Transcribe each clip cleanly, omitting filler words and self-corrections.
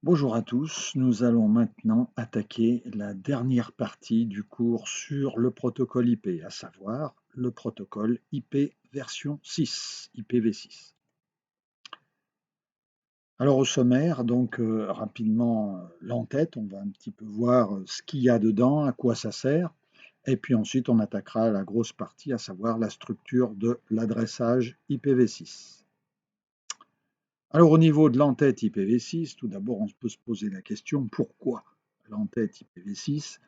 Bonjour à tous, nous allons maintenant attaquer la dernière partie du cours sur le protocole IP, à savoir le protocole IP version 6, IPv6. Alors au sommaire, donc rapidement l'entête, on va un petit peu voir ce qu'il y a dedans, à quoi ça sert, et puis ensuite on attaquera la grosse partie, à savoir la structure de l'adressage IPv6. Alors au niveau de l'entête IPv6, tout d'abord on peut se poser la question pourquoi l'entête IPv6?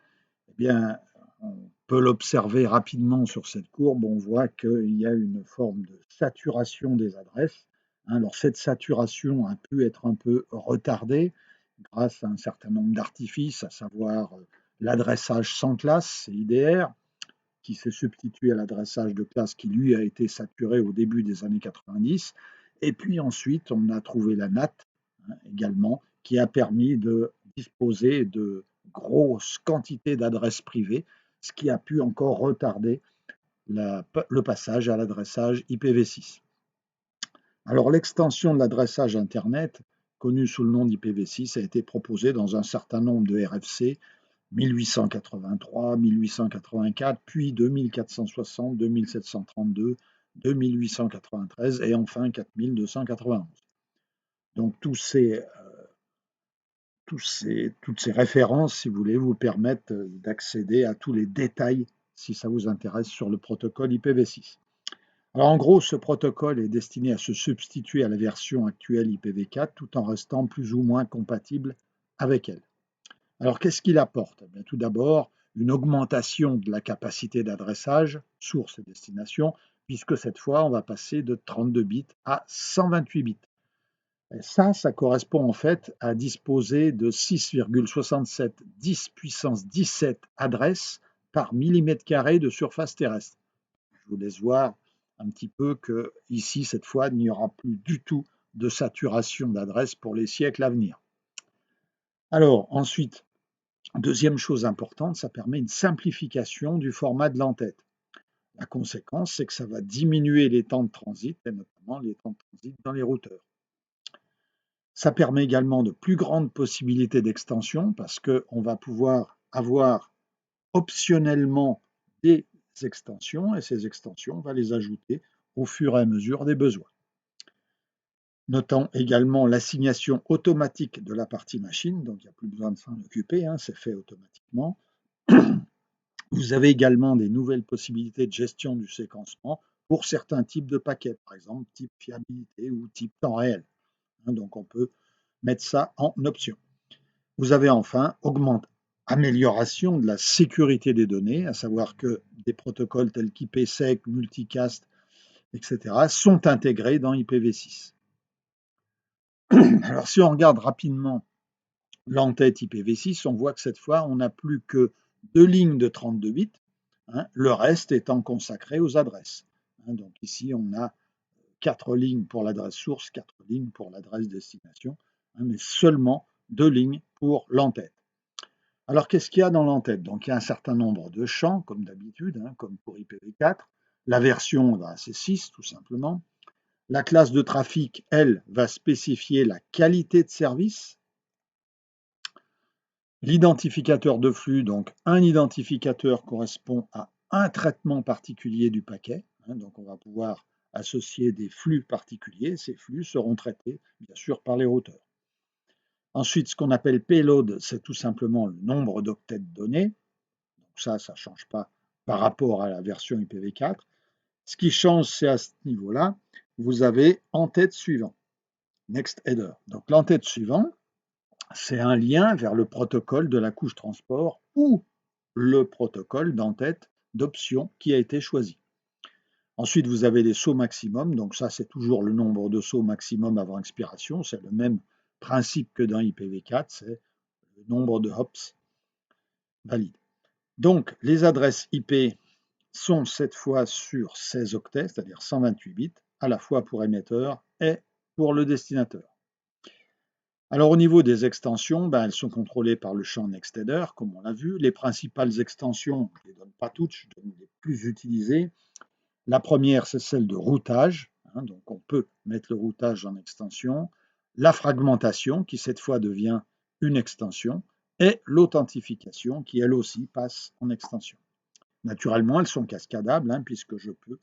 Eh bien, on peut l'observer rapidement sur cette courbe, on voit qu'il y a une forme de saturation des adresses. Alors cette saturation a pu être un peu retardée grâce à un certain nombre d'artifices, à savoir l'adressage sans classe, CIDR, qui s'est substitué à l'adressage de classe qui, lui, a été saturé au début des années 90. Et puis ensuite, on a trouvé la NAT également, qui a permis de disposer de grosses quantités d'adresses privées, ce qui a pu encore retarder le passage à l'adressage IPv6. Alors l'extension de l'adressage Internet, connue sous le nom d'IPv6, a été proposée dans un certain nombre de RFC 1883, 1884, puis 2460, 2732, 2893 et enfin 4291. Donc toutes ces références, si vous voulez, vous permettent d'accéder à tous les détails si ça vous intéresse sur le protocole IPv6. Alors en gros, ce protocole est destiné à se substituer à la version actuelle IPv4 tout en restant plus ou moins compatible avec elle. Alors qu'est-ce qu'il apporte? Eh bien, tout d'abord, une augmentation de la capacité d'adressage, source et destination, puisque cette fois, on va passer de 32 bits à 128 bits. Et ça correspond en fait à disposer de 6,67 10 puissance 17 adresses par millimètre carré de surface terrestre. Je vous laisse voir un petit peu que ici, cette fois, il n'y aura plus du tout de saturation d'adresses pour les siècles à venir. Alors, ensuite, deuxième chose importante, ça permet une simplification du format de l'entête. La conséquence, c'est que ça va diminuer les temps de transit, et notamment les temps de transit dans les routeurs. Ça permet également de plus grandes possibilités d'extension parce qu'on va pouvoir avoir optionnellement des extensions et ces extensions, on va les ajouter au fur et à mesure des besoins. Notons également l'assignation automatique de la partie machine, donc il n'y a plus besoin de s'en occuper, c'est fait automatiquement. Vous avez également des nouvelles possibilités de gestion du séquencement pour certains types de paquets, par exemple type fiabilité ou type temps réel. Donc on peut mettre ça en option. Vous avez enfin amélioration de la sécurité des données, à savoir que des protocoles tels qu'IPsec, Multicast, etc. sont intégrés dans IPv6. Alors si on regarde rapidement l'entête IPv6, on voit que cette fois, on n'a plus que deux lignes de 32 bits, le reste étant consacré aux adresses. Donc ici, on a 4 lignes pour l'adresse source, 4 lignes pour l'adresse destination, mais seulement 2 lignes pour l'entête. Alors qu'est-ce qu'il y a dans l'entête? Donc il y a un certain nombre de champs, comme d'habitude, comme pour IPv4. La version, c'est 6 tout simplement. La classe de trafic, elle, va spécifier la qualité de service. L'identificateur de flux, donc un identificateur correspond à un traitement particulier du paquet. Donc on va pouvoir associer des flux particuliers. Ces flux seront traités, bien sûr, par les routeurs. Ensuite, ce qu'on appelle payload, c'est tout simplement le nombre d'octets de données. Donc ça ne change pas par rapport à la version IPv4. Ce qui change, c'est à ce niveau-là, vous avez en-tête suivant, next header. Donc l'en-tête suivant, c'est un lien vers le protocole de la couche transport ou le protocole d'entête d'option qui a été choisi. Ensuite, vous avez les sauts maximum. Donc ça, c'est toujours le nombre de sauts maximum avant expiration. C'est le même principe que dans IPv4, c'est le nombre de hops valides. Donc, les adresses IP sont cette fois sur 16 octets, c'est-à-dire 128 bits, à la fois pour émetteur et pour le destinateur. Alors au niveau des extensions, elles sont contrôlées par le champ NextHeader, comme on l'a vu. Les principales extensions, je ne les donne pas toutes, je donne les plus utilisées. La première, c'est celle de routage. Donc on peut mettre le routage en extension. la fragmentation qui cette fois devient une extension et l'authentification qui elle aussi passe en extension. Naturellement, elles sont cascadables puisque je peux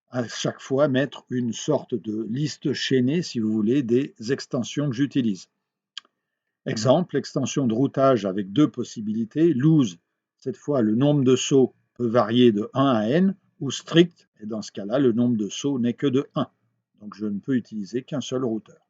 à chaque fois mettre une sorte de liste chaînée, si vous voulez, des extensions que j'utilise. Exemple, extension de routage avec deux possibilités. Loose, cette fois, le nombre de sauts peut varier de 1 à n, ou strict, et dans ce cas-là, le nombre de sauts n'est que de 1. Donc, je ne peux utiliser qu'un seul routeur.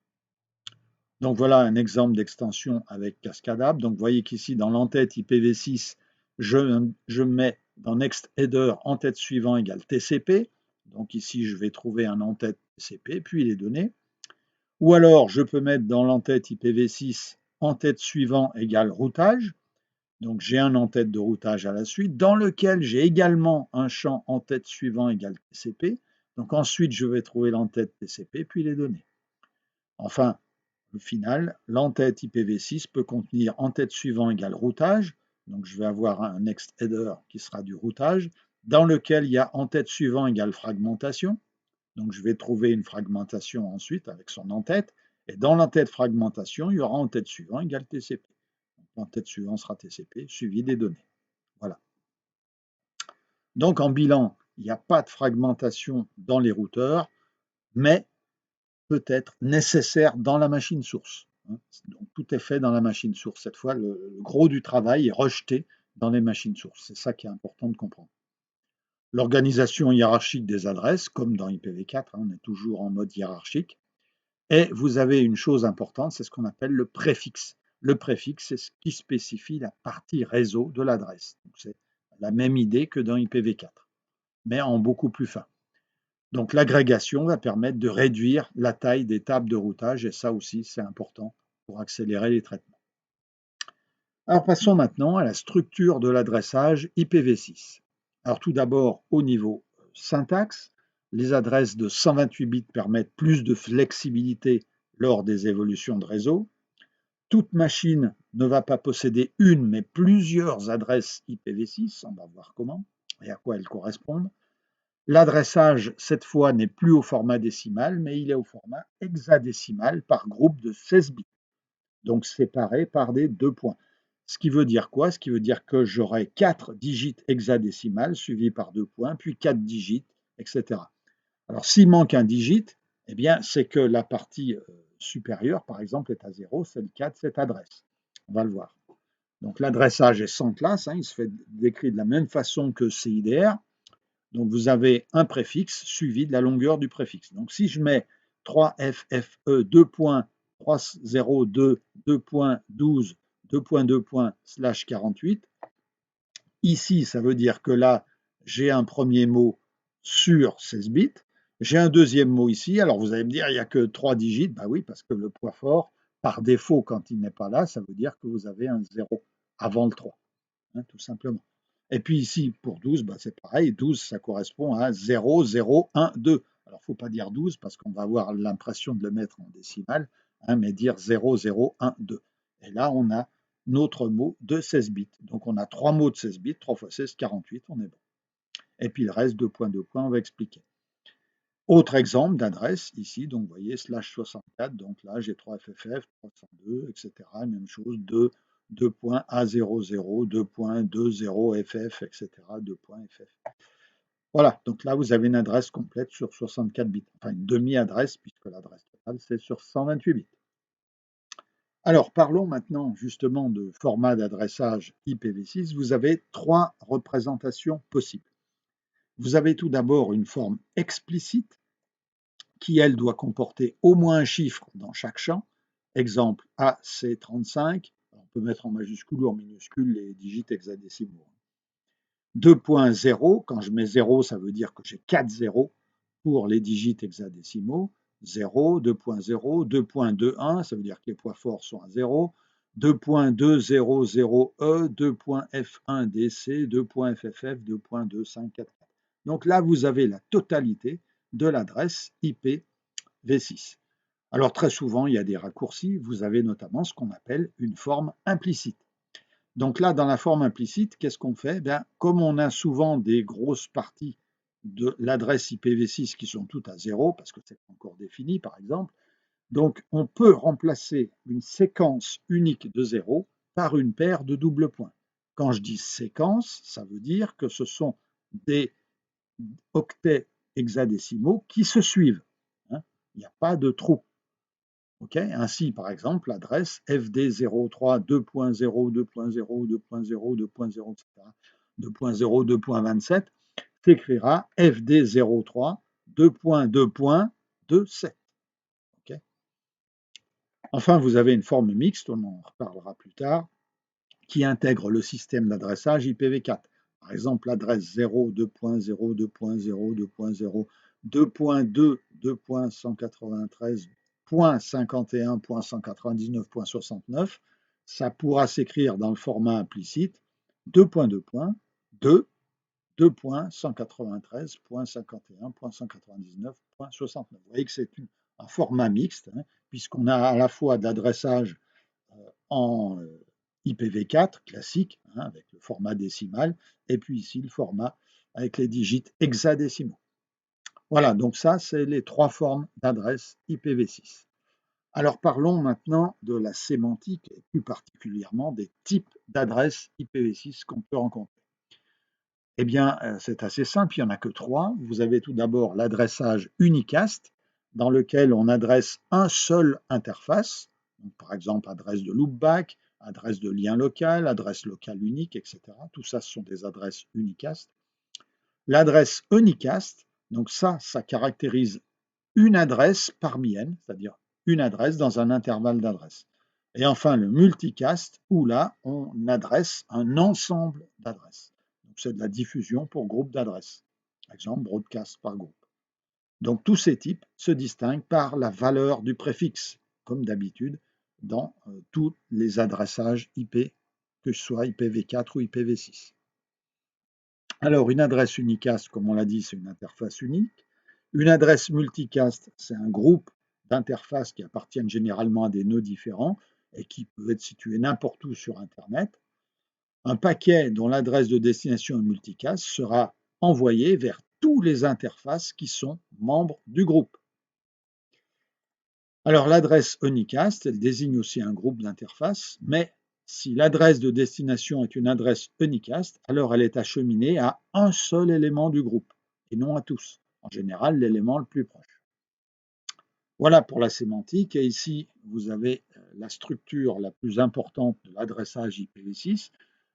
Donc, voilà un exemple d'extension avec cascadable. Donc, vous voyez qu'ici, dans l'entête IPv6, je mets dans next header en tête suivant égale TCP. Donc, ici, je vais trouver un en-tête TCP, puis les données. Ou alors, je peux mettre dans l'entête IPv6 en-tête suivant égale routage. Donc, j'ai un en-tête de routage à la suite, dans lequel j'ai également un champ en-tête suivant égale TCP. Donc, ensuite, je vais trouver l'en-tête TCP, puis les données. Enfin, au final, l'en-tête IPv6 peut contenir en-tête suivant égale routage. Donc, je vais avoir un next header qui sera du routage, dans lequel il y a en-tête suivant égale fragmentation. Donc, je vais trouver une fragmentation ensuite avec son en-tête. Et dans l'en-tête fragmentation, il y aura en-tête suivant égale TCP. L'en-tête suivant sera TCP, suivi des données. Voilà. Donc, en bilan, il n'y a pas de fragmentation dans les routeurs, mais peut être nécessaire dans la machine source. Donc, tout est fait dans la machine source. Cette fois, le gros du travail est rejeté dans les machines sources. C'est ça qui est important de comprendre. L'organisation hiérarchique des adresses, comme dans IPv4, on est toujours en mode hiérarchique. Et vous avez une chose importante, c'est ce qu'on appelle le préfixe. Le préfixe, c'est ce qui spécifie la partie réseau de l'adresse. C'est la même idée que dans IPv4, mais en beaucoup plus fin. Donc l'agrégation va permettre de réduire la taille des tables de routage, et ça aussi, c'est important pour accélérer les traitements. Alors passons maintenant à la structure de l'adressage IPv6. Alors tout d'abord, au niveau syntaxe, les adresses de 128 bits permettent plus de flexibilité lors des évolutions de réseau. Toute machine ne va pas posséder une, mais plusieurs adresses IPv6, on va voir comment et à quoi elles correspondent. L'adressage, cette fois, n'est plus au format décimal, mais il est au format hexadécimal par groupe de 16 bits, donc séparés par des 2 points. Ce qui veut dire quoi? Ce qui veut dire que j'aurai 4 digits hexadécimales suivis par 2 points, puis 4 digits, etc. Alors, s'il manque un digit, eh bien, c'est que la partie supérieure, par exemple, est à 0, c'est le cas de cette adresse. On va le voir. Donc, l'adressage est sans classe, il se fait décrit de la même façon que CIDR. Donc, vous avez un préfixe suivi de la longueur du préfixe. Donc, si je mets 3FFE 2.302 2.12 2.2/48, ici, ça veut dire que là, j'ai un premier mot sur 16 bits. J'ai un deuxième mot ici. Alors, vous allez me dire, il n'y a que 3 digits. Ben oui, parce que le poids fort, par défaut, quand il n'est pas là, ça veut dire que vous avez un 0 avant le 3, tout simplement. Et puis ici, pour 12, c'est pareil. 12, ça correspond à 0, 0, 1, 2. Alors, il ne faut pas dire 12 parce qu'on va avoir l'impression de le mettre en décimale, mais dire 0, 0, 1, 2. Et là, on a notre mot de 16 bits. Donc, on a 3 mots de 16 bits, 3 fois 16, 48, on est bon. Et puis le reste, 2 points, 2 points, on va expliquer. Autre exemple d'adresse, ici, donc vous voyez, /64, donc là, j'ai 3FFF, 302, etc. Même chose, 2.A00, 2.20FF, etc., 2.FF. Voilà, donc là, vous avez une adresse complète sur 64 bits, enfin une demi-adresse, puisque l'adresse totale, c'est sur 128 bits. Alors, parlons maintenant justement de format d'adressage IPv6. Vous avez 3 représentations possibles. Vous avez tout d'abord une forme explicite qui, elle, doit comporter au moins un chiffre dans chaque champ. Exemple AC35, on peut mettre en majuscule ou en minuscule les digits hexadécimaux. 2.0, quand je mets 0, ça veut dire que j'ai 4 zéros pour les digits hexadécimaux. 0, 2.0, 2.21, ça veut dire que les poids forts sont à 0. 2.200E, 2.F1DC, 2.FFF, 2.2544. Donc là, vous avez la totalité de l'adresse IPv6. Alors très souvent, il y a des raccourcis. Vous avez notamment ce qu'on appelle une forme implicite. Donc là, dans la forme implicite, qu'est-ce qu'on fait? Comme on a souvent des grosses parties de l'adresse IPv6 qui sont toutes à 0, parce que c'est encore défini, par exemple, Donc, on peut remplacer une séquence unique de 0 par une paire de doubles points. Quand je dis séquence, ça veut dire que ce sont des octets hexadécimaux qui se suivent. Hein. Il n'y a pas de trou. Okay. Ainsi, par exemple, l'adresse FD03 2.0, 2.0, 2.0, 2.0, etc., 2.0, 2.27 s'écrira FD03 2.2.27. Okay. Enfin, vous avez une forme mixte, on en reparlera plus tard, qui intègre le système d'adressage IPv4. Par exemple, l'adresse 0, 2.0, 2.0, 2.0, 2.2, 2.193.51.199.69, ça pourra s'écrire dans le format implicite 2.2.2, 2.193.51.199.69. Vous voyez que c'est un format mixte, hein, puisqu'on a à la fois de l'adressage en IPv4 classique, hein, avec le format décimal, et puis ici le format avec les digits hexadécimaux. Voilà, donc ça, c'est les trois formes d'adresse IPv6. Alors parlons maintenant de la sémantique, et plus particulièrement des types d'adresses IPv6 qu'on peut rencontrer. Eh bien, c'est assez simple, il n'y en a que trois. Vous avez tout d'abord l'adressage unicast, dans lequel on adresse un seul interface, donc par exemple adresse de loopback, adresse de lien local, adresse locale unique, etc. Tout ça, ce sont des adresses unicast. L'adresse unicast, donc ça caractérise une adresse parmi n, c'est-à-dire une adresse dans un intervalle d'adresses. Et enfin, le multicast, où là, on adresse un ensemble d'adresses. Donc, c'est de la diffusion pour groupe d'adresses. Par exemple, broadcast par groupe. Donc, tous ces types se distinguent par la valeur du préfixe, comme d'habitude, dans tous les adressages IP, que ce soit IPv4 ou IPv6. Alors, une adresse unicast, comme on l'a dit, c'est une interface unique. Une adresse multicast, c'est un groupe d'interfaces qui appartiennent généralement à des nœuds différents et qui peuvent être situés n'importe où sur Internet. Un paquet dont l'adresse de destination est multicast sera envoyé vers tous les interfaces qui sont membres du groupe. Alors, l'adresse unicast, elle désigne aussi un groupe d'interfaces, mais si l'adresse de destination est une adresse unicast, alors elle est acheminée à un seul élément du groupe, et non à tous. En général, l'élément le plus proche. Voilà pour la sémantique, et ici, vous avez la structure la plus importante de l'adressage IPv6.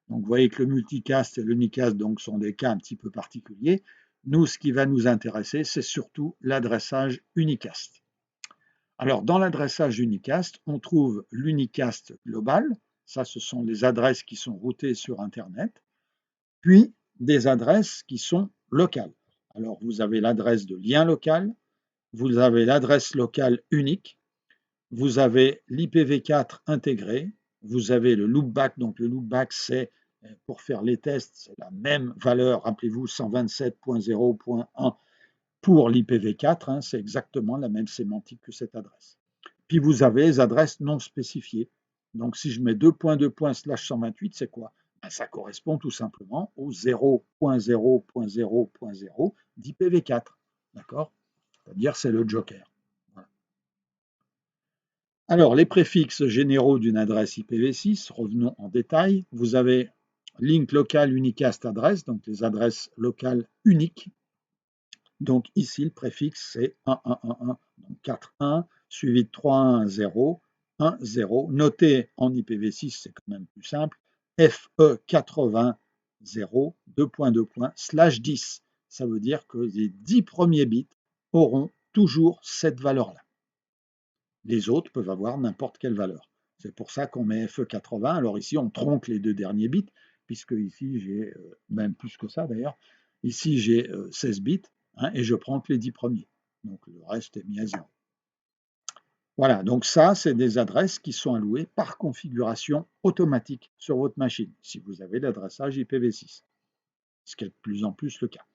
Donc, vous voyez que le multicast et l'unicast donc, sont des cas un petit peu particuliers. Nous, ce qui va nous intéresser, c'est surtout l'adressage unicast. Alors, dans l'adressage unicast, on trouve l'unicast global, ça ce sont les adresses qui sont routées sur Internet, puis des adresses qui sont locales. Alors, vous avez l'adresse de lien local, vous avez l'adresse locale unique, vous avez l'IPv4 intégré, vous avez le loopback, donc le loopback c'est, pour faire les tests, c'est la même valeur, rappelez-vous 127.0.1 pour l'IPv4, hein, c'est exactement la même sémantique que cette adresse. Puis vous avez les adresses non spécifiées. Donc si je mets 2.2./128, c'est quoi? Ben, ça correspond tout simplement au 0.0.0.0 d'IPv4. D'accord? C'est-à-dire c'est le joker. Voilà. Alors les préfixes généraux d'une adresse IPv6, revenons en détail. Vous avez link local unicast adresse, donc les adresses locales uniques. Donc ici, le préfixe, c'est 1111, donc 41, suivi de 3110, 10, noté en IPv6, c'est quand même plus simple, FE80, 2.2./10. Ça veut dire que les 10 premiers bits auront toujours cette valeur-là. Les autres peuvent avoir n'importe quelle valeur. C'est pour ça qu'on met FE80. Alors ici, on tronque les deux derniers bits, puisque ici, j'ai même plus que ça d'ailleurs. Ici, j'ai 16 bits. Hein, et je prends que les 10 premiers. Donc le reste est mis à 0. Voilà, donc ça, c'est des adresses qui sont allouées par configuration automatique sur votre machine, si vous avez l'adressage IPv6, ce qui est de plus en plus le cas.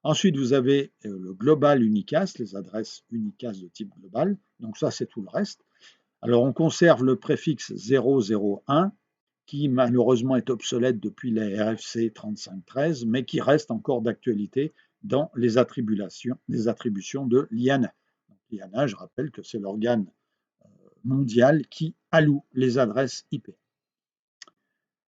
Ensuite, vous avez le global unicast, les adresses unicast de type global. Donc ça, c'est tout le reste. Alors, on conserve le préfixe 001, qui malheureusement est obsolète depuis la RFC 3513, mais qui reste encore d'actualité dans les attributions de l'IANA. L'IANA, je rappelle que c'est l'organe mondial qui alloue les adresses IP.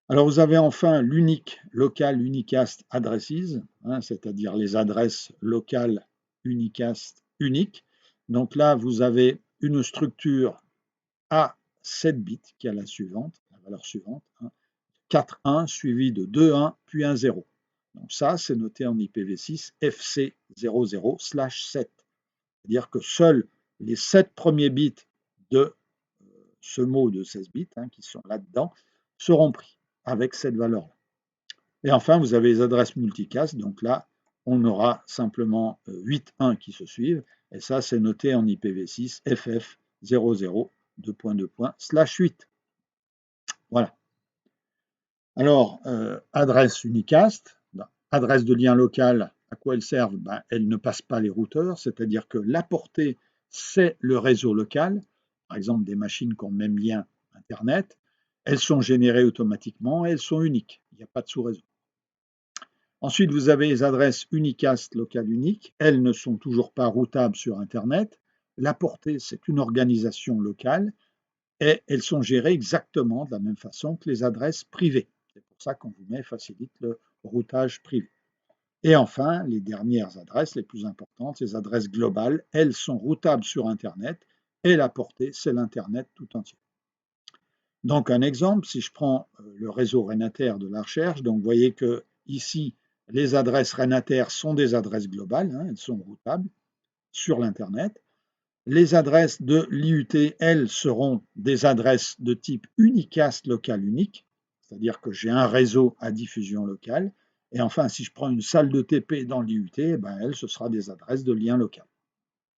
Alors vous avez enfin l'unique local unicast addresses, c'est-à-dire les adresses locales unicast uniques. Donc là, vous avez une structure à 7 bits qui a la valeur suivante, 4 1 suivi de 2 1 puis un 0. Donc ça, c'est noté en IPv6 FC00/7. C'est-à-dire que seuls les 7 premiers bits de ce mot de 16 bits qui sont là-dedans seront pris avec cette valeur-là. Et enfin, vous avez les adresses multicast. Donc là, on aura simplement 8 1 qui se suivent. Et ça, c'est noté en IPv6 FF00/8. Voilà. Alors, adresse unicast, adresse de lien local, à quoi elles servent? Elles ne passent pas les routeurs, c'est-à-dire que la portée, c'est le réseau local, par exemple des machines qui ont le même lien Internet, elles sont générées automatiquement et elles sont uniques, il n'y a pas de sous-réseau. Ensuite, vous avez les adresses unicast locales uniques, elles ne sont toujours pas routables sur Internet. La portée, c'est une organisation locale et elles sont gérées exactement de la même façon que les adresses privées. C'est pour ça qu'on vous met facilite le routage privé. Et enfin, les dernières adresses les plus importantes, les adresses globales, elles sont routables sur Internet et la portée, c'est l'Internet tout entier. Donc un exemple, si je prends le réseau Renater de la recherche, donc vous voyez que ici, les adresses Renater sont des adresses globales, elles sont routables sur l'Internet. Les adresses de l'IUT, elles, seront des adresses de type unicast local unique, c'est-à-dire que j'ai un réseau à diffusion locale. Et enfin, si je prends une salle de TP dans l'IUT, elle, ce sera des adresses de lien local.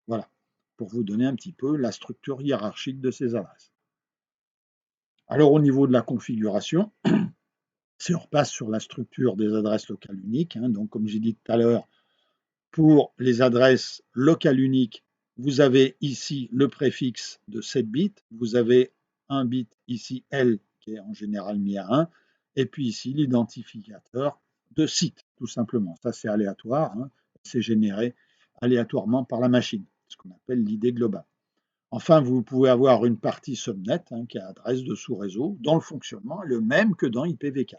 Voilà, pour vous donner un petit peu la structure hiérarchique de ces adresses. Alors, au niveau de la configuration, si on repasse sur la structure des adresses locales uniques, donc comme j'ai dit tout à l'heure, pour les adresses locales uniques, vous avez ici le préfixe de 7 bits, vous avez un bit ici L qui est en général mis à 1, et puis ici l'identificateur de site, tout simplement. Ça c'est aléatoire, c'est généré aléatoirement par la machine, ce qu'on appelle l'idée globale. Enfin, vous pouvez avoir une partie subnet qui est adresse de sous-réseau, dont le fonctionnement est le même que dans IPv4.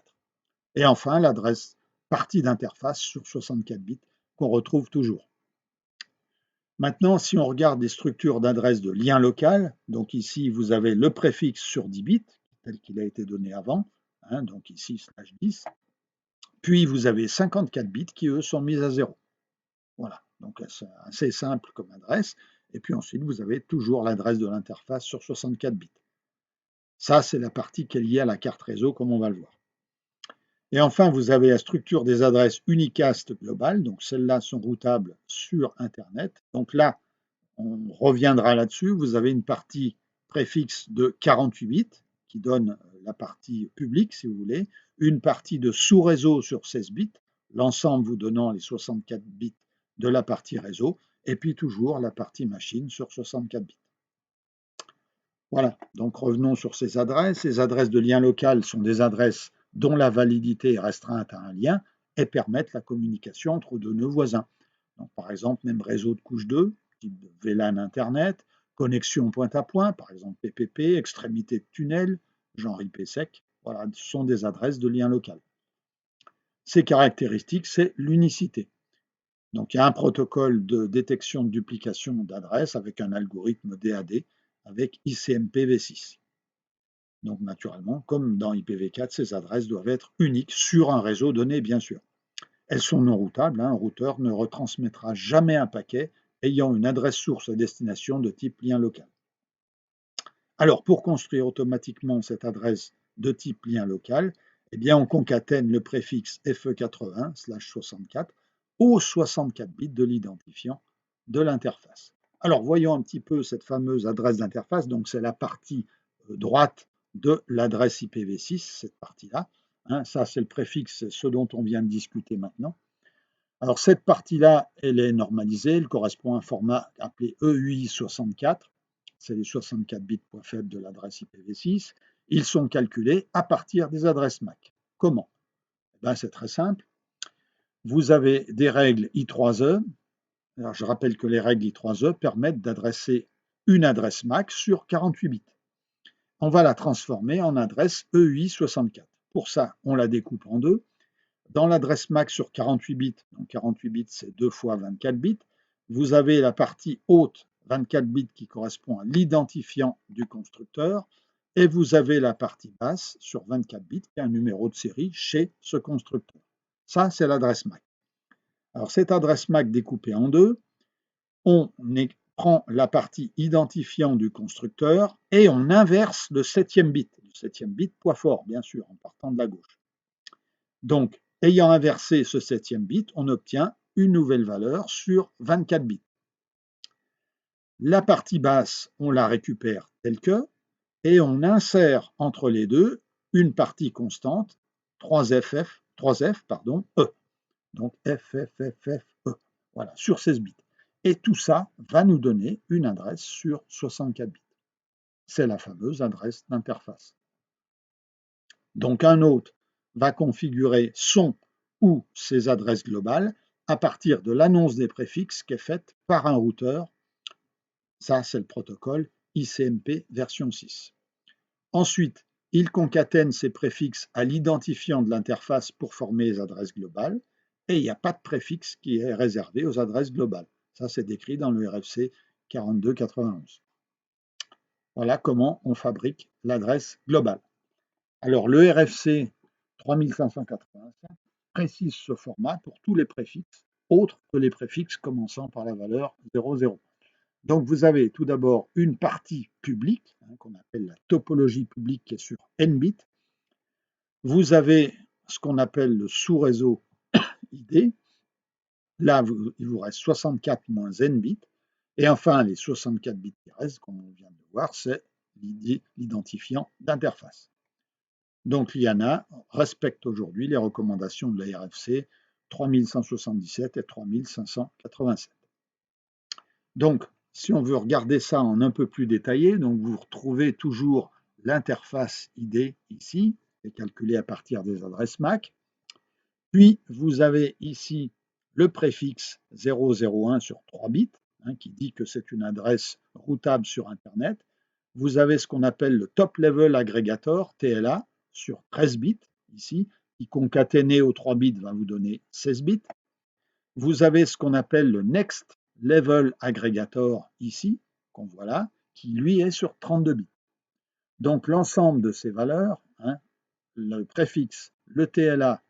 Et enfin, l'adresse partie d'interface sur 64 bits qu'on retrouve toujours. Maintenant, si on regarde les structures d'adresse de lien local, donc ici vous avez le préfixe sur 10 bits, tel qu'il a été donné avant, donc ici /10, puis vous avez 54 bits qui eux sont mis à 0. Voilà, donc c'est assez simple comme adresse, et puis ensuite vous avez toujours l'adresse de l'interface sur 64 bits. Ça, c'est la partie qui est liée à la carte réseau, comme on va le voir. Et enfin, vous avez la structure des adresses unicast globales, donc celles-là sont routables sur Internet. Donc là, on reviendra là-dessus. Vous avez une partie préfixe de 48 bits qui donne la partie publique, si vous voulez, une partie de sous-réseau sur 16 bits, l'ensemble vous donnant les 64 bits de la partie réseau, et puis toujours la partie machine sur 64 bits. Voilà, donc revenons sur ces adresses. Ces adresses de lien local sont des adresses dont la validité est restreinte à un lien et permettent la communication entre deux nœuds voisins. Donc, par exemple, même réseau de couche 2, type de VLAN Internet, connexion point à point, par exemple PPP, extrémité de tunnel, genre IPsec, voilà, ce sont des adresses de lien local. Ces caractéristiques, c'est l'unicité. Donc, il y a un protocole de détection de duplication d'adresses avec un algorithme DAD avec ICMP-v6. Donc, naturellement, comme dans IPv4, ces adresses doivent être uniques sur un réseau donné, bien sûr. Elles sont non routables, un routeur ne retransmettra jamais un paquet ayant une adresse source à destination de type lien local. Alors, pour construire automatiquement cette adresse de type lien local, eh bien, on concatène le préfixe FE80/64 aux 64 bits de l'identifiant de l'interface. Alors, voyons un petit peu cette fameuse adresse d'interface. Donc, c'est la partie droite de l'adresse IPv6, cette partie-là. Ça, c'est le préfixe, ce dont on vient de discuter maintenant. Alors, cette partie-là, elle est normalisée. Elle correspond à un format appelé EUI64. C'est les 64 bits points faibles de l'adresse IPv6. Ils sont calculés à partir des adresses MAC. Comment? C'est très simple. Vous avez des règles I3E. Alors, je rappelle que les règles I3E permettent d'adresser une adresse MAC sur 48 bits. On va la transformer en adresse EUI64. Pour ça, on la découpe en deux. Dans l'adresse MAC sur 48 bits, donc 48 bits c'est 2 fois 24 bits, vous avez la partie haute 24 bits qui correspond à l'identifiant du constructeur et vous avez la partie basse sur 24 bits qui a un numéro de série chez ce constructeur. Ça, c'est l'adresse MAC. Alors cette adresse MAC découpée en deux, on prend la partie identifiant du constructeur et on inverse le 7e bit. Le 7e bit, poids fort, bien sûr, en partant de la gauche. Donc, ayant inversé ce 7e bit, on obtient une nouvelle valeur sur 24 bits. La partie basse, on la récupère telle que, et on insère entre les deux une partie constante, 3F, E. Donc FFFFE, voilà, sur 16 bits. Et tout ça va nous donner une adresse sur 64 bits. C'est la fameuse adresse d'interface. Donc un hôte va configurer son ou ses adresses globales à partir de l'annonce des préfixes qui est faite par un routeur. Ça, c'est le protocole ICMP version 6. Ensuite, il concatène ces préfixes à l'identifiant de l'interface pour former les adresses globales, et il n'y a pas de préfixe qui est réservé aux adresses globales. Ça, c'est décrit dans le RFC 4291. Voilà comment on fabrique l'adresse globale. Alors, le RFC 3585 précise ce format pour tous les préfixes, autres que les préfixes commençant par la valeur 00. Donc, vous avez tout d'abord une partie publique, qu'on appelle la topologie publique, qui est sur n bits. Vous avez ce qu'on appelle le sous-réseau ID. Là, il vous reste 64 moins n bits. Et enfin, les 64 bits qui restent, comme on vient de voir, c'est l'identifiant d'interface. Donc, l'IANA respecte aujourd'hui les recommandations de la RFC 3177 et 3587. Donc, si on veut regarder ça en un peu plus détaillé, donc vous retrouvez toujours l'interface ID ici, qui est calculée à partir des adresses MAC. Puis, vous avez ici le préfixe 001 sur 3 bits, qui dit que c'est une adresse routable sur Internet. Vous avez ce qu'on appelle le Top Level Aggregator, TLA, sur 13 bits, ici, qui concaténé aux 3 bits va vous donner 16 bits. Vous avez ce qu'on appelle le Next Level Aggregator, ici, qu'on voit là, qui lui est sur 32 bits. Donc l'ensemble de ces valeurs, le préfixe, le TLA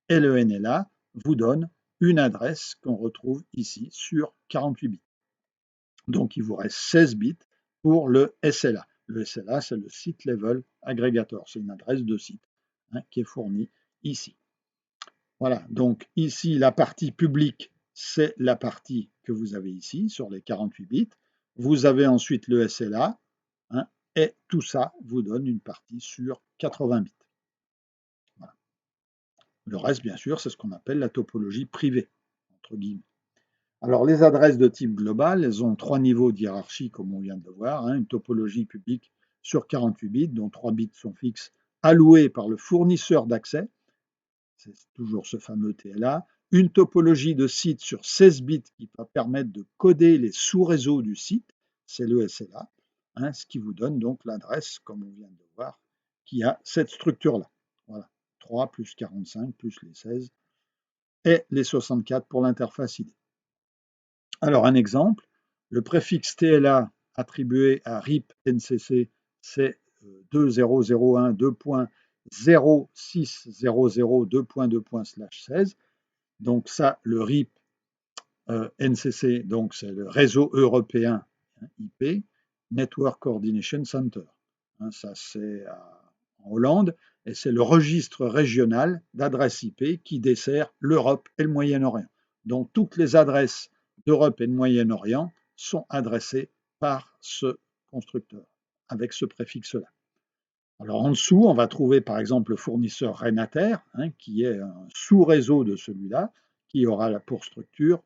et le NLA, vous donnent une adresse qu'on retrouve ici sur 48 bits. Donc il vous reste 16 bits pour le SLA. Le SLA, c'est le Site Level Aggregator, c'est une adresse de site qui est fournie ici. Voilà, donc ici, la partie publique, c'est la partie que vous avez ici, sur les 48 bits. Vous avez ensuite le SLA, et tout ça vous donne une partie sur 80 bits. Voilà. Le reste, bien sûr, c'est ce qu'on appelle la topologie privée, entre guillemets. Alors, les adresses de type global, elles ont 3 niveaux de hiérarchie, comme on vient de le voir, une topologie publique sur 48 bits, dont 3 bits sont fixes, alloués par le fournisseur d'accès, c'est toujours ce fameux TLA, une topologie de site sur 16 bits qui va permettre de coder les sous-réseaux du site, c'est le SLA, ce qui vous donne donc l'adresse, comme on vient de le voir, qui a cette structure-là. Voilà, 3 plus 45 plus les 16 et les 64 pour l'interface ID. Alors, un exemple, le préfixe TLA attribué à RIP NCC, c'est 2001.2.0600.2.2./16. Donc ça, le RIP NCC, donc c'est le réseau européen IP, Network Coordination Center. Ça, c'est en Hollande, et c'est le registre régional d'adresses IP qui dessert l'Europe et le Moyen-Orient. Donc toutes les adresses d'Europe et de Moyen-Orient sont adressées par ce constructeur, avec ce préfixe-là. Alors en dessous, on va trouver par exemple le fournisseur Renater, qui est un sous-réseau de celui-là, qui aura la pour structure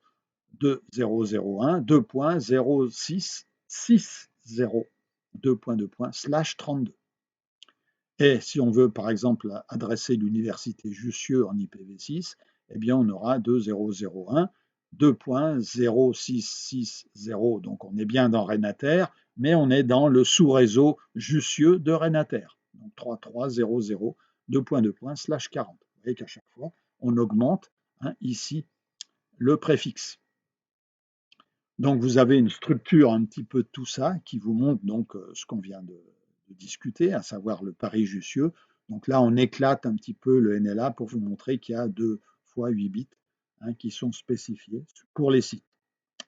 2001 2.06602.2/32. Et si on veut par exemple adresser l'université Jussieu en IPv6, eh bien on aura 2001 2.0660. Donc on est bien dans Renater, mais on est dans le sous-réseau Jussieu de Renater. Donc 3300, 2.2./40. Vous voyez qu'à chaque fois, on augmente ici le préfixe. Donc vous avez une structure un petit peu de tout ça qui vous montre donc ce qu'on vient de discuter, à savoir le pari Jussieu. Donc là, on éclate un petit peu le NLA pour vous montrer qu'il y a 2 fois 8 bits qui sont spécifiés pour les sites.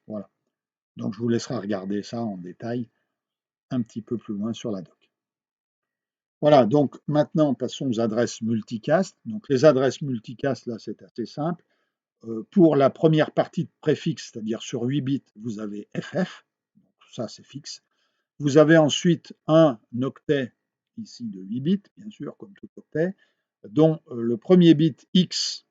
Voilà. Donc je vous laisserai regarder ça en détail un petit peu plus loin sur la doc. Voilà, donc maintenant passons aux adresses multicast. Donc les adresses multicast, là c'est assez simple. Pour la première partie de préfixe, c'est-à-dire sur 8 bits, vous avez FF, donc ça c'est fixe. Vous avez ensuite un octet ici de 8 bits, bien sûr, comme tout octet, dont le premier bit X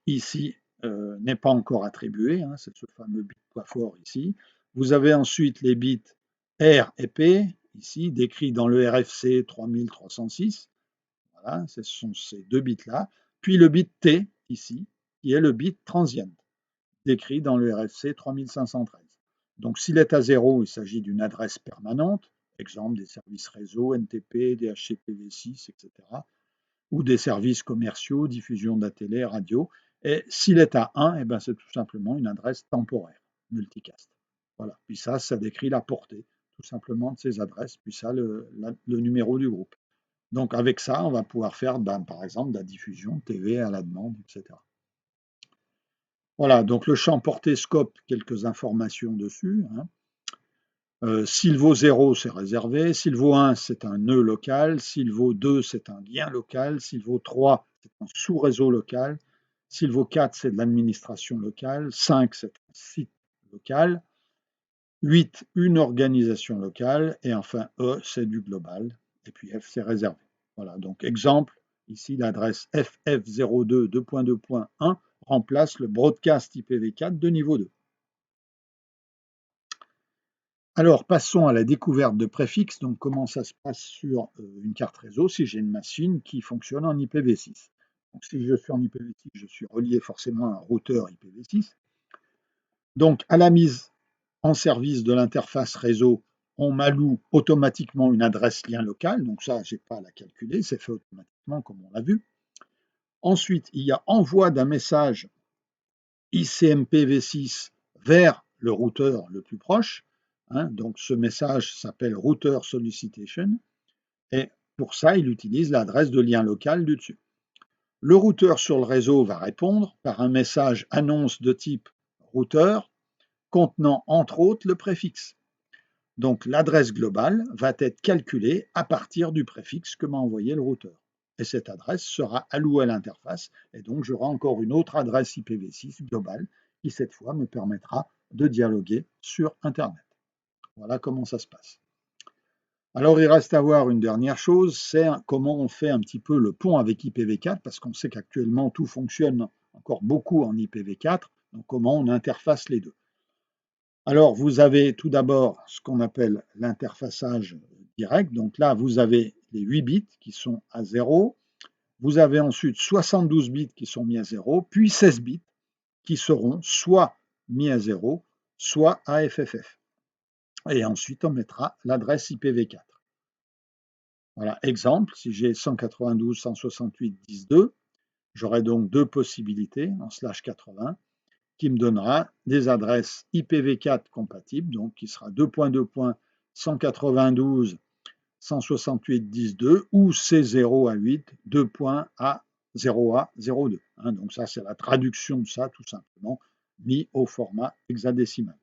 ici n'est pas encore attribué, c'est ce fameux bit poids-fort ici. Vous avez ensuite les bits R et P, ici, décrits dans le RFC 3306. Voilà, ce sont ces deux bits-là. Puis le bit T, ici, qui est le bit transient, décrit dans le RFC 3513. Donc s'il est à 0, il s'agit d'une adresse permanente, exemple des services réseau, NTP, DHCPV6, etc., ou des services commerciaux, diffusion de la télé, radio. Et s'il est à 1, eh ben, c'est tout simplement une adresse temporaire, multicast. Voilà. Puis ça décrit la portée, tout simplement, de ces adresses, puis ça, le numéro du groupe. Donc avec ça, on va pouvoir faire, par exemple, de la diffusion TV à la demande, etc. Voilà, donc le champ portée scope, quelques informations dessus. S'il vaut 0, c'est réservé. S'il vaut 1, c'est un nœud local. S'il vaut 2, c'est un lien local. S'il vaut 3, c'est un sous-réseau local. S'il vaut 4, c'est de l'administration locale. 5, c'est un site local. 8, une organisation locale. Et enfin, E, c'est du global. Et puis F, c'est réservé. Voilà, donc exemple, ici l'adresse FF02 2.2.1 remplace le broadcast IPv4 de niveau 2. Alors, passons à la découverte de préfixes. Donc, comment ça se passe sur une carte réseau si j'ai une machine qui fonctionne en IPv6. Donc, si je suis en IPv6, je suis relié forcément à un routeur IPv6. Donc, à la mise en service de l'interface réseau, on m'alloue automatiquement une adresse lien local. Donc, ça, je n'ai pas à la calculer, c'est fait automatiquement comme on l'a vu. Ensuite, il y a envoi d'un message ICMPv6 vers le routeur le plus proche. Donc ce message s'appelle Router Solicitation et pour ça, il utilise l'adresse de lien local du dessus. Le routeur sur le réseau va répondre par un message annonce de type routeur contenant entre autres le préfixe. Donc l'adresse globale va être calculée à partir du préfixe que m'a envoyé le routeur. Et cette adresse sera allouée à l'interface et donc j'aurai encore une autre adresse IPv6 globale qui cette fois me permettra de dialoguer sur Internet. Voilà comment ça se passe. Alors il reste à voir une dernière chose, c'est comment on fait un petit peu le pont avec IPv4 parce qu'on sait qu'actuellement tout fonctionne encore beaucoup en IPv4, donc comment on interface les deux. Alors, vous avez tout d'abord ce qu'on appelle l'interfaçage direct. Donc là, vous avez les 8 bits qui sont à 0. Vous avez ensuite 72 bits qui sont mis à 0, puis 16 bits qui seront soit mis à 0, soit à FFF. Et ensuite, on mettra l'adresse IPv4. Voilà, exemple, si j'ai 192.168.10.2, j'aurai donc deux possibilités en /80 qui me donnera des adresses IPv4 compatibles, donc qui sera 2.2.192.168.10.2 ou C0 à 8, 2.A0A 02. Donc ça, c'est la traduction de ça, tout simplement, mis au format hexadécimal.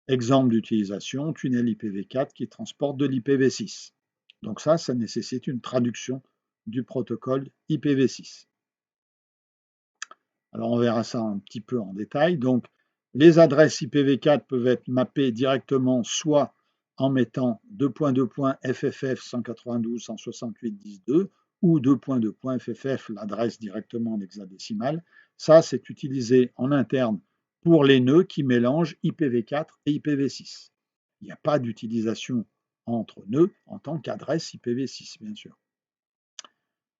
Exemple d'utilisation, tunnel IPv4 qui transporte de l'IPv6. Donc ça nécessite une traduction du protocole IPv6. Alors on verra ça un petit peu en détail. Donc les adresses IPv4 peuvent être mappées directement soit en mettant 2.2.FFF 192.168.10.2 ou 2.2.FFF, l'adresse directement en hexadécimal. Ça, c'est utilisé en interne pour les nœuds qui mélangent IPv4 et IPv6. Il n'y a pas d'utilisation entre nœuds en tant qu'adresse IPv6, bien sûr.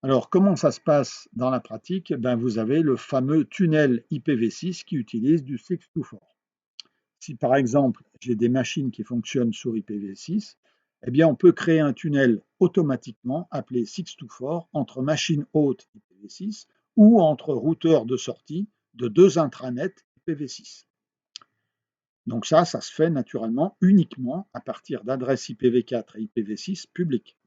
Alors, comment ça se passe dans la pratique? Ben, vous avez le fameux tunnel IPv6 qui utilise du 624. Si par exemple j'ai des machines qui fonctionnent sur IPv6, eh bien on peut créer un tunnel automatiquement appelé 624 entre machines hôtes IPv6 ou entre routeurs de sortie de deux intranets IPv6. Donc ça se fait naturellement uniquement à partir d'adresses IPv4 et IPv6 publiques.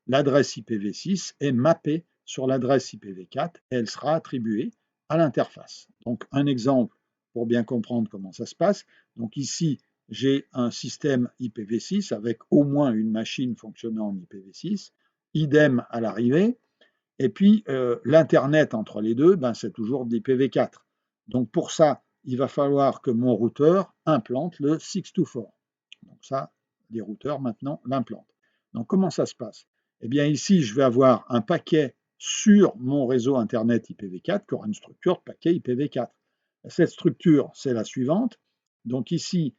L'adresse IPv6 est mappée sur l'adresse IPv4 et elle sera attribuée à l'interface. Donc un exemple pour bien comprendre comment ça se passe. Donc ici, j'ai un système IPv6 avec au moins une machine fonctionnant en IPv6, idem à l'arrivée. Et puis l'Internet entre les deux, ben, c'est toujours de l'IPv4. Donc pour ça, il va falloir que mon routeur implante le 624. Donc ça, les routeurs maintenant l'implantent. Donc comment ça se passe? Eh bien ici, je vais avoir un paquet sur mon réseau Internet IPv4 qui aura une structure de paquet IPv4. Cette structure, c'est la suivante. Donc ici,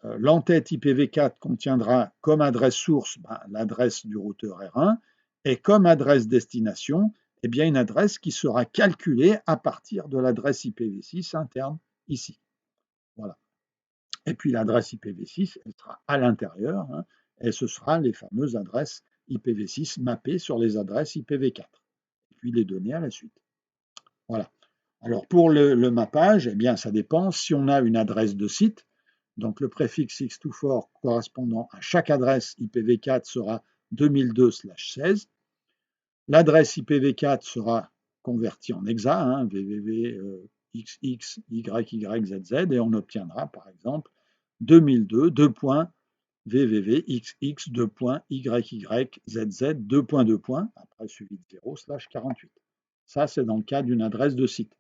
l'entête IPv4 contiendra comme adresse source ben, l'adresse du routeur R1 et comme adresse destination, eh bien, une adresse qui sera calculée à partir de l'adresse IPv6 interne ici. Voilà. Et puis l'adresse IPv6, elle sera à l'intérieur, hein, et ce sera les fameuses adresses IPv6 mappées sur les adresses IPv4. Et puis les données à la suite. Voilà. Alors pour le mappage, eh bien, ça dépend. Si on a une adresse de site, donc le préfixe 624 correspondant à chaque adresse IPv4 sera 2002/16. L'adresse IPv4 sera convertie en hexa, hein, www.xx,yyzz, et on obtiendra par exemple 2002, 2 points, www.xx, 2 points, yyyzz, 2 points, 2 points, après suivi de 0/48. Ça, c'est dans le cas d'une adresse de site.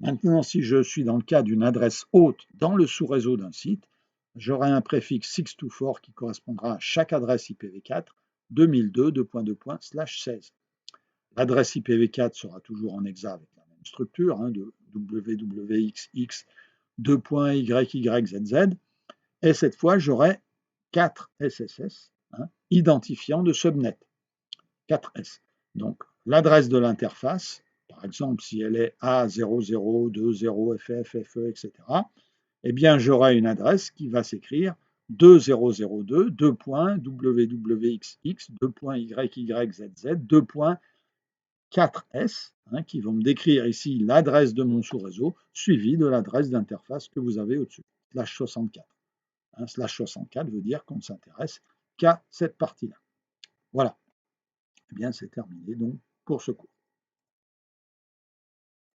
Maintenant, si je suis dans le cas d'une adresse haute dans le sous-réseau d'un site, j'aurai un préfixe 624 qui correspondra à chaque adresse IPv4 2002, 2.2./16. L'adresse IPv4 sera toujours en hexa avec la même structure, hein, de www.xx 2.yyyzz, et cette fois j'aurai 4 SSS, hein, identifiants de subnet. 4S. Donc l'adresse de l'interface, par exemple si elle est A0020FF, etc., eh bien j'aurai une adresse qui va s'écrire 2002, 2.wwxx, 2.yyyzz, 2.4S, hein, qui vont me décrire ici l'adresse de mon sous-réseau, suivie de l'adresse d'interface que vous avez au-dessus, slash 64. Hein, slash 64 veut dire qu'on ne s'intéresse qu'à cette partie-là. Voilà. Eh bien, c'est terminé donc pour ce cours.